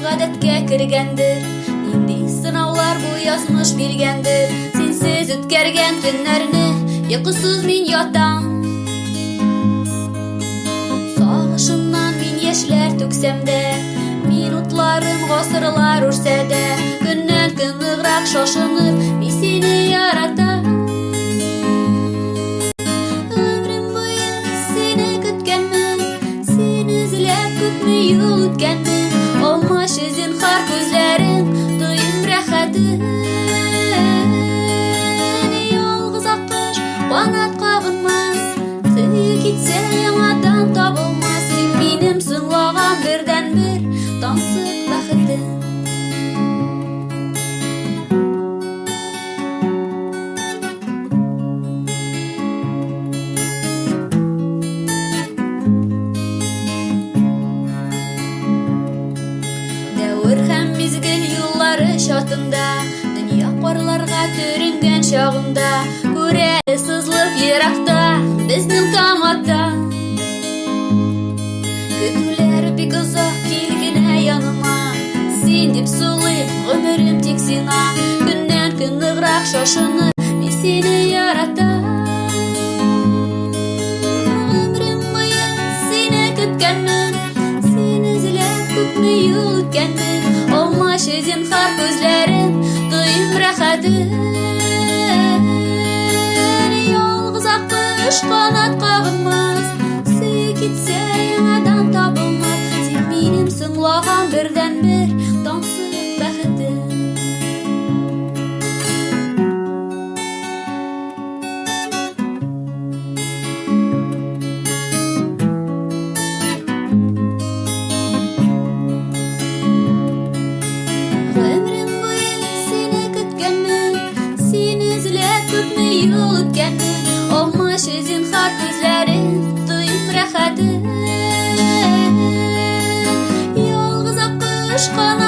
гадәткә кергәндер. Нинди сынаулар бу язмыш биргәндер. Синсез үткәргән көннәрне йокысыз мин ятам. Сагышымнан мин яшьләр түксәм дә, минутларым гасырлар үрсә дә, көннән-көн ныграк шашынып мин сине яратам. Ömrüm буе сине көткәнмен, сине эзләп күпме юл үткәнмен. Алмашы зинһар күзләрең, тоем рәхәтен. Ялгыз аккош канат кагынмас, сөйе китсә яңадан табылмас. Син минем соңлаган бердән-бер тансык бәхетем. Дәвер һәм мизгел юллары чатында, дөнья карларга төренгән чагында, күрәле сызлык еракта безнең таң ата. Көтүләр бик озак, кил генә яныма, син дип сулыйм гомерем тик сиңа. Көннән-көн ныграк шашынып мин сине яратам. Ömrüm буе сине көткәнмен, сине эзләп күпме юл үткәнмен. Алмашы зинһар күзләрең, тоем рәхәтен. Ялгыз аккош канат кагынмас, сөйе китсә яңадан табылмас. Син минем соңлаган бердән-бер тансык бәхетем. Ömrüm буе сине көткәнмен, сине эзләп күпме юл үткәнмен. Алмашы зинһар күзләрең, тоем рәхәтен. Ялгыз аккош канат